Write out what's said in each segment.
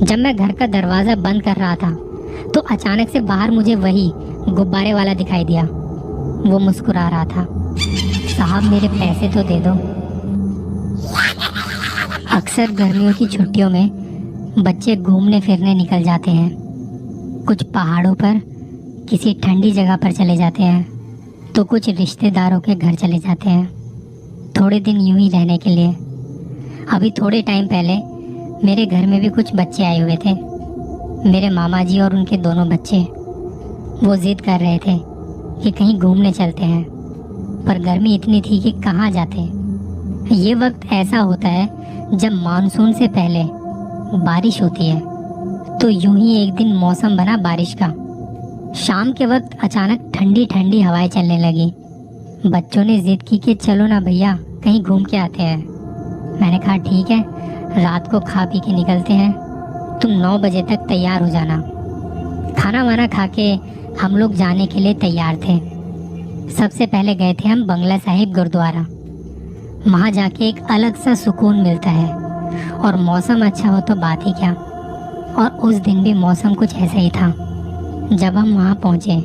जब मैं घर का दरवाज़ा बंद कर रहा था तो अचानक से बाहर मुझे वही गुब्बारे वाला दिखाई दिया। वो मुस्कुरा रहा था। साहब मेरे पैसे तो दे दो। अक्सर गर्मियों की छुट्टियों में बच्चे घूमने फिरने निकल जाते हैं। कुछ पहाड़ों पर किसी ठंडी जगह पर चले जाते हैं तो कुछ रिश्तेदारों के घर चले जाते हैं थोड़े दिन यूं ही रहने के लिए। अभी थोड़े टाइम पहले मेरे घर में भी कुछ बच्चे आए हुए थे। मेरे मामा जी और उनके दोनों बच्चे। वो जिद कर रहे थे कि कहीं घूमने चलते हैं, पर गर्मी इतनी थी कि कहाँ जाते। ये वक्त ऐसा होता है जब मानसून से पहले बारिश होती है। तो यूं ही एक दिन मौसम बना बारिश का। शाम के वक्त अचानक ठंडी ठंडी हवाएं चलने लगी। बच्चों ने जिद की कि चलो ना भैया कहीं घूम के आते हैं। मैंने कहा ठीक है, रात को खा पी के निकलते हैं, तुम 9 बजे तक तैयार हो जाना। खाना वाना खा के हम लोग जाने के लिए तैयार थे। सबसे पहले गए थे हम बंगला साहिब गुरुद्वारा। वहाँ जाके एक अलग सा सुकून मिलता है और मौसम अच्छा हो तो बात ही क्या। और उस दिन भी मौसम कुछ ऐसा ही था। जब हम वहाँ पहुँचे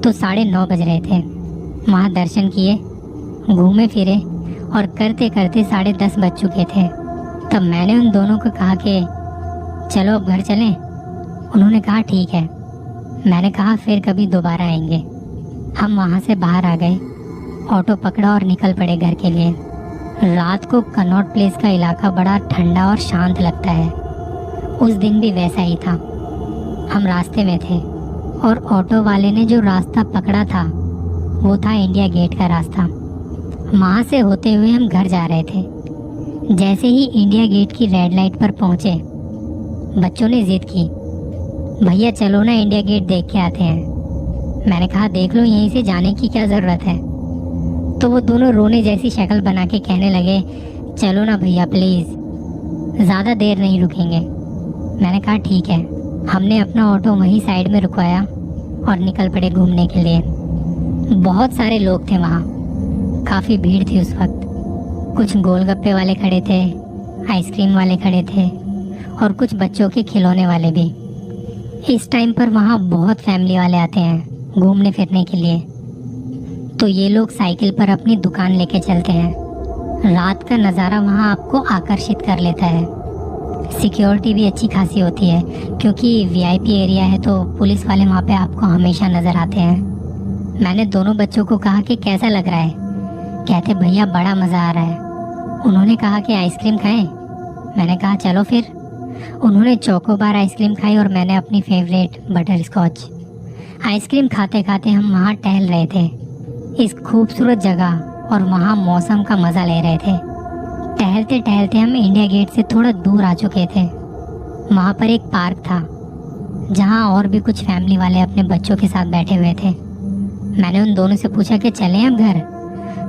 तो 9:30 बज रहे थे। वहाँ दर्शन किए, घूमे फिरे और करते करते 10:30 बज चुके थे। तब मैंने उन दोनों को कहा कि चलो अब घर चलें। उन्होंने कहा ठीक है। मैंने कहा फिर कभी दोबारा आएंगे। हम वहाँ से बाहर आ गए, ऑटो पकड़ा और निकल पड़े घर के लिए। रात को कनॉट प्लेस का इलाका बड़ा ठंडा और शांत लगता है। उस दिन भी वैसा ही था। हम रास्ते में थे और ऑटो वाले ने जो रास्ता पकड़ा था वो था इंडिया गेट का रास्ता। वहाँ से होते हुए हम घर जा रहे थे। जैसे ही इंडिया गेट की रेड लाइट पर पहुँचे, बच्चों ने जिद की भैया चलो ना इंडिया गेट देख के आते हैं। मैंने कहा देख लो, यहीं से जाने की क्या ज़रूरत है। तो वो दोनों रोने जैसी शक्ल बना के कहने लगे चलो ना भैया प्लीज़, ज़्यादा देर नहीं रुकेंगे। मैंने कहा ठीक है। हमने अपना ऑटो वहीं साइड में रुकवाया और निकल पड़े घूमने के लिए। बहुत सारे लोग थे वहाँ, काफ़ी भीड़ थी उस वक्त। कुछ गोलगप्पे वाले खड़े थे, आइसक्रीम वाले खड़े थे और कुछ बच्चों के खिलौने वाले भी। इस टाइम पर वहाँ बहुत फैमिली वाले आते हैं घूमने फिरने के लिए। तो ये लोग साइकिल पर अपनी दुकान लेके चलते हैं। रात का नज़ारा वहाँ आपको आकर्षित कर लेता है। सिक्योरिटी भी अच्छी खासी होती है क्योंकि वीआईपी एरिया है, तो पुलिस वाले वहाँ पे आपको हमेशा नज़र आते हैं। मैंने दोनों बच्चों को कहा कि कैसा लग रहा है। कहते भैया बड़ा मज़ा आ रहा है। उन्होंने कहा कि आइसक्रीम खाएं। मैंने कहा चलो फिर। उन्होंने चोकोबार आइसक्रीम खाई और मैंने अपनी फेवरेट बटर स्कॉच। आइसक्रीम खाते खाते हम वहाँ टहल रहे थे इस खूबसूरत जगह और वहाँ मौसम का मज़ा ले रहे थे। टहलते टहलते हम इंडिया गेट से थोड़ा दूर आ चुके थे। वहाँ पर एक पार्क था जहाँ और भी कुछ फैमिली वाले अपने बच्चों के साथ बैठे हुए थे। मैंने उन दोनों से पूछा कि चलें हम घर।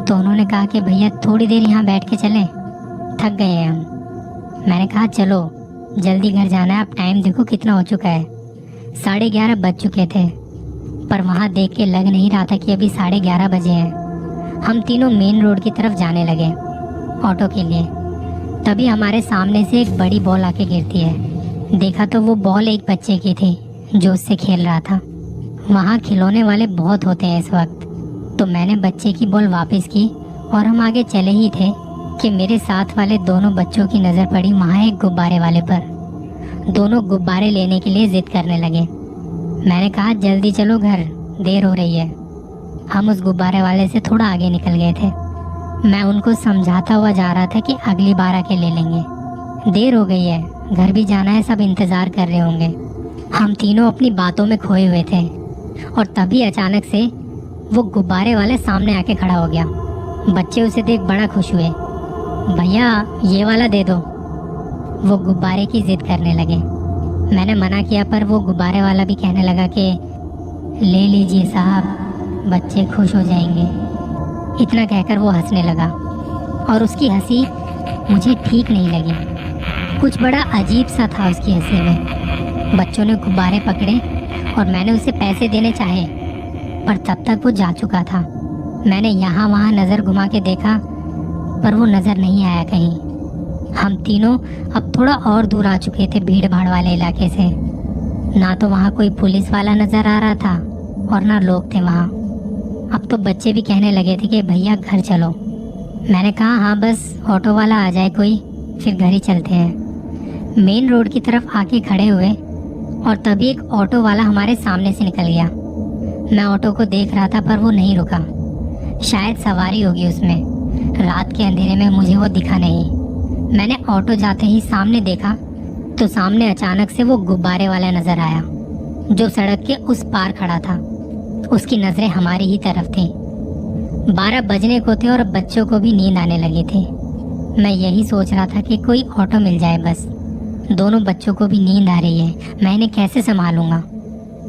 तो उन्होंने कहा कि भैया थोड़ी देर यहाँ बैठ के चलें, थक गए हैं हम। मैंने कहा चलो जल्दी घर जाना है, अब टाइम देखो कितना हो चुका है। 11:30 बज चुके थे, पर वहाँ देख के लग नहीं रहा था कि अभी 11:30 बजे हैं। हम तीनों मेन रोड की तरफ जाने लगे ऑटो के लिए। तभी हमारे सामने से एक बड़ी बॉल आके गिरती है। देखा तो वो बॉल एक बच्चे की थी जो उससे खेल रहा था। वहाँ खिलौने वाले बहुत होते हैं इस वक्त। तो मैंने बच्चे की बॉल वापस की और हम आगे चले ही थे कि मेरे साथ वाले दोनों बच्चों की नज़र पड़ी वहाँ एक गुब्बारे वाले पर। दोनों गुब्बारे लेने के लिए जिद करने लगे। मैंने कहा जल्दी चलो घर, देर हो रही है। हम उस गुब्बारे वाले से थोड़ा आगे निकल गए थे। मैं उनको समझाता हुआ जा रहा था कि अगली बार आके ले लेंगे, देर हो गई है, घर भी जाना है, सब इंतज़ार कर रहे होंगे। हम तीनों अपनी बातों में खोए हुए थे और तभी अचानक से वो गुब्बारे वाले सामने आके खड़ा हो गया। बच्चे उसे देख बड़ा खुश हुए। भैया ये वाला दे दो। वो गुब्बारे की जिद करने लगे। मैंने मना किया, पर वो गुब्बारे वाला भी कहने लगा कि ले लीजिए साहब, बच्चे खुश हो जाएंगे। इतना कहकर वो हंसने लगा और उसकी हंसी मुझे ठीक नहीं लगी। कुछ बड़ा अजीब सा था उसकी हंसी में। बच्चों ने गुब्बारे पकड़े और मैंने उसे पैसे देने चाहे, पर तब तक वो जा चुका था। मैंने यहाँ वहाँ नज़र घुमा के देखा, पर वो नज़र नहीं आया कहीं। हम तीनों अब थोड़ा और दूर आ चुके थे भीड़ भाड़ वाले इलाके से। ना तो वहाँ कोई पुलिस वाला नजर आ रहा था और ना लोग थे वहाँ। अब तो बच्चे भी कहने लगे थे कि भैया घर चलो। मैंने कहा हाँ बस ऑटो वाला आ जाए कोई, फिर घर ही चलते हैं। मेन रोड की तरफ आके खड़े हुए और तभी एक ऑटो वाला हमारे सामने से निकल गया। मैं ऑटो को देख रहा था पर वो नहीं रुका, शायद सवारी होगी उसमें। रात के अंधेरे में मुझे वो दिखा नहीं। मैंने ऑटो जाते ही सामने देखा तो सामने अचानक से वो गुब्बारे वाला नजर आया जो सड़क के उस पार खड़ा था। उसकी नजरें हमारी ही तरफ थी। 12 बजने को थे और बच्चों को भी नींद आने लगी थी। मैं यही सोच रहा था कि कोई ऑटो मिल जाए बस। दोनों बच्चों को भी नींद आ रही है, मैं इन्हें कैसे संभालूंगा।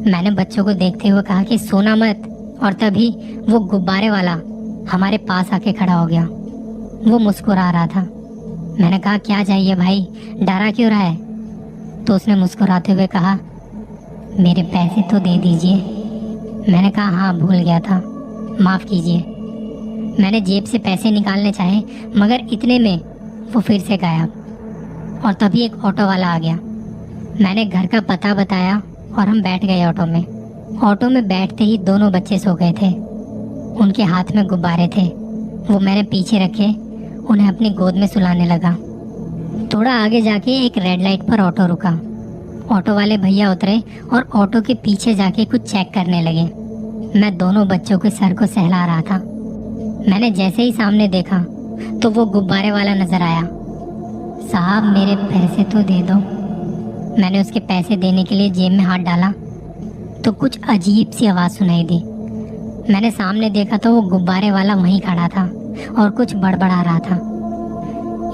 मैंने बच्चों को देखते हुए कहा कि सोना मत, और तभी वो गुब्बारे वाला हमारे पास आके खड़ा हो गया। वो मुस्कुरा रहा था। मैंने कहा क्या चाहिए भाई, डरा क्यों रहा है? तो उसने मुस्कुराते हुए कहा मेरे पैसे तो दे दीजिए। मैंने कहा हाँ भूल गया था, माफ़ कीजिए। मैंने जेब से पैसे निकालने चाहे मगर इतने में वो फिर से गायब। और तभी एक ऑटो वाला आ गया। मैंने घर का पता बताया और हम बैठ गए ऑटो में। ऑटो में बैठते ही दोनों बच्चे सो गए थे। उनके हाथ में गुब्बारे थे, वो मैंने पीछे रखे उन्हें अपनी गोद में सुलाने लगा। थोड़ा आगे जाके एक रेड लाइट पर ऑटो रुका। ऑटो वाले भैया उतरे और ऑटो के पीछे जाके कुछ चेक करने लगे। मैं दोनों बच्चों के सर को सहला रहा था। मैंने जैसे ही सामने देखा तो वो गुब्बारे वाला नजर आया। साहब मेरे पैसे तो दे दो। मैंने उसके पैसे देने के लिए जेब में हाथ डाला तो कुछ अजीब सी आवाज़ सुनाई दी। मैंने सामने देखा तो वो गुब्बारे वाला वहीं खड़ा था और कुछ बड़बड़ा रहा था।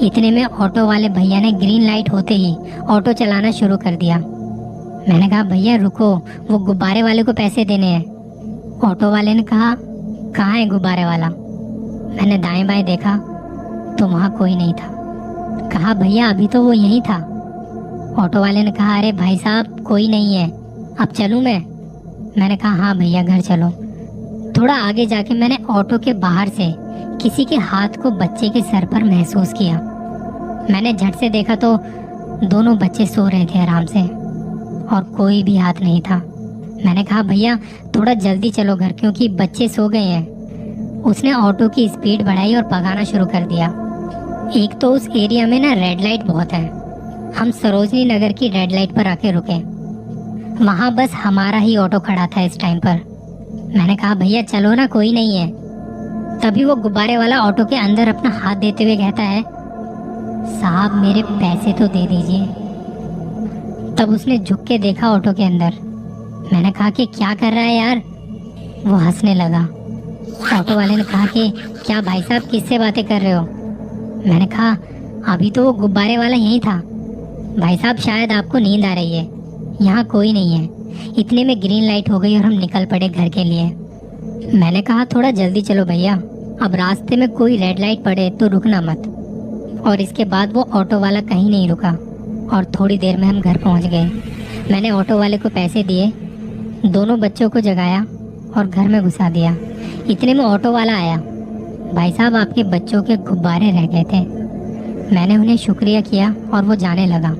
इतने में ऑटो वाले भैया ने ग्रीन लाइट होते ही ऑटो चलाना शुरू कर दिया। मैंने कहा भैया रुको, वो गुब्बारे वाले को पैसे देने हैं। ऑटो वाले ने कहा कहाँ है गुब्बारे वाला? मैंने दाएं बाएं देखा तो वहाँ कोई नहीं था। कहा भैया अभी तो वो यहीं था। ऑटो वाले ने कहा अरे भाई साहब कोई नहीं है, अब चलूँ मैं? मैंने कहा हाँ भैया घर चलो। थोड़ा आगे जाके मैंने ऑटो के बाहर से किसी के हाथ को बच्चे के सर पर महसूस किया। मैंने झट से देखा तो दोनों बच्चे सो रहे थे आराम से और कोई भी हाथ नहीं था। मैंने कहा भैया थोड़ा जल्दी चलो घर, क्योंकि बच्चे सो गए हैं। उसने ऑटो की स्पीड बढ़ाई और भगाना शुरू कर दिया। एक तो उस एरिया में ना रेड लाइट बहुत है। हम सरोजनी नगर की रेड लाइट पर आके रुके। वहाँ बस हमारा ही ऑटो खड़ा था इस टाइम पर। मैंने कहा भैया चलो ना, कोई नहीं है। तभी वो गुब्बारे वाला ऑटो के अंदर अपना हाथ देते हुए कहता है साहब मेरे पैसे तो दे दीजिए। तब उसने झुक के देखा ऑटो के अंदर। मैंने कहा कि क्या कर रहा है यार? वो हंसने लगा। ऑटो वाले ने कहा कि क्या भाई साहब किससे बातें कर रहे हो? मैंने कहा अभी तो वो गुब्बारे वाला यहीं था। भाई साहब शायद आपको नींद आ रही है, यहाँ कोई नहीं है। इतने में ग्रीन लाइट हो गई और हम निकल पड़े घर के लिए। मैंने कहा थोड़ा जल्दी चलो भैया, अब रास्ते में कोई रेड लाइट पड़े तो रुकना मत। और इसके बाद वो ऑटो वाला कहीं नहीं रुका और थोड़ी देर में हम घर पहुंच गए। मैंने ऑटो वाले को पैसे दिए, दोनों बच्चों को जगाया और घर में घुसा दिया। इतने में ऑटो वाला आया। भाई साहब आपके बच्चों के गुब्बारे रह गए थे। मैंने उन्हें शुक्रिया किया और वो जाने लगा।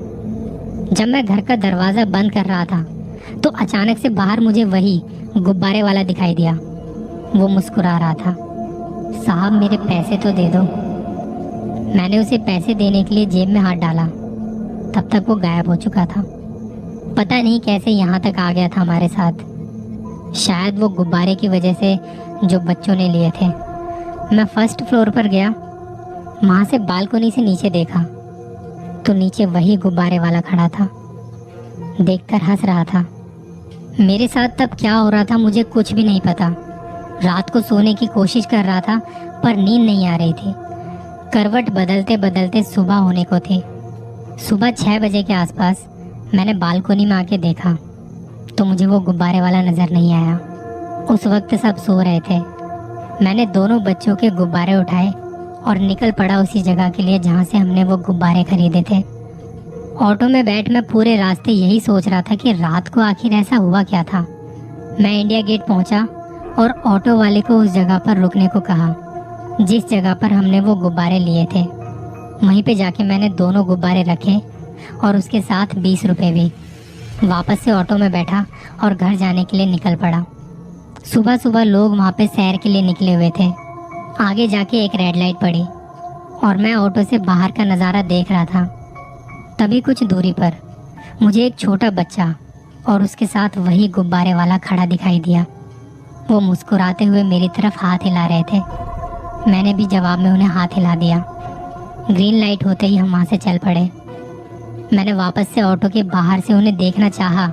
जब मैं घर का दरवाज़ा बंद कर रहा था तो अचानक से बाहर मुझे वही गुब्बारे वाला दिखाई दिया। वो मुस्कुरा रहा था। साहब मेरे पैसे तो दे दो। मैंने उसे पैसे देने के लिए जेब में हाथ डाला, तब तक वो गायब हो चुका था। पता नहीं कैसे यहाँ तक आ गया था हमारे साथ। शायद वो गुब्बारे की वजह से जो बच्चों ने लिए थे। मैं फर्स्ट फ्लोर पर गया, वहाँ से बालकनी से नीचे देखा तो नीचे वही गुब्बारे वाला खड़ा था, देखकर हंस रहा था। मेरे साथ तब क्या हो रहा था मुझे कुछ भी नहीं पता। रात को सोने की कोशिश कर रहा था पर नींद नहीं आ रही थी। करवट बदलते बदलते सुबह होने को थी। सुबह 6 बजे के आसपास मैंने बालकनी में आके देखा तो मुझे वो गुब्बारे वाला नज़र नहीं आया। उस वक्त सब सो रहे थे। मैंने दोनों बच्चों के गुब्बारे उठाए और निकल पड़ा उसी जगह के लिए जहाँ से हमने वो गुब्बारे खरीदे थे। ऑटो में बैठ मैं पूरे रास्ते यही सोच रहा था कि रात को आखिर ऐसा हुआ क्या था। मैं इंडिया गेट पहुँचा और ऑटो वाले को उस जगह पर रुकने को कहा जिस जगह पर हमने वो गुब्बारे लिए थे। वहीं पे जाके मैंने दोनों गुब्बारे रखे और उसके साथ 20 रुपए भी। वापस से ऑटो में बैठा और घर जाने के लिए निकल पड़ा। सुबह सुबह लोग वहाँ पे सैर के लिए निकले हुए थे। आगे जाके एक रेड लाइट पड़ी और मैं ऑटो से बाहर का नज़ारा देख रहा था। तभी कुछ दूरी पर मुझे एक छोटा बच्चा और उसके साथ वही गुब्बारे वाला खड़ा दिखाई दिया। वो मुस्कुराते हुए मेरी तरफ हाथ हिला रहे थे। मैंने भी जवाब में उन्हें हाथ हिला दिया। ग्रीन लाइट होते ही हम वहाँ से चल पड़े। मैंने वापस से ऑटो के बाहर से उन्हें देखना चाहा,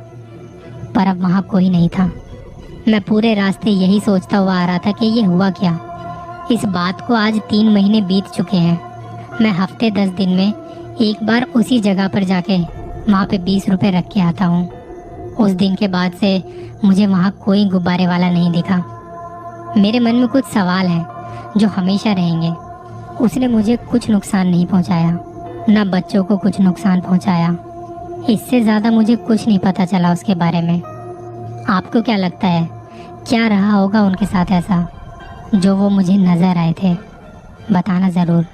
पर अब वहाँ कोई नहीं था। मैं पूरे रास्ते यही सोचता हुआ आ रहा था कि ये हुआ क्या। इस बात को आज 3 महीने बीत चुके हैं। मैं हफ्ते 10 दिन में एक बार उसी जगह पर जाके वहाँ पे 20 रुपए रख के आता हूँ। उस दिन के बाद से मुझे वहाँ कोई गुब्बारे वाला नहीं दिखा। मेरे मन में कुछ सवाल हैं जो हमेशा रहेंगे। उसने मुझे कुछ नुकसान नहीं पहुँचाया, ना बच्चों को कुछ नुकसान पहुँचाया। इससे ज़्यादा मुझे कुछ नहीं पता चला उसके बारे में। आपको क्या लगता है, क्या रहा होगा उनके साथ ऐसा जो वो मुझे नज़र आए थे? बताना ज़रूर।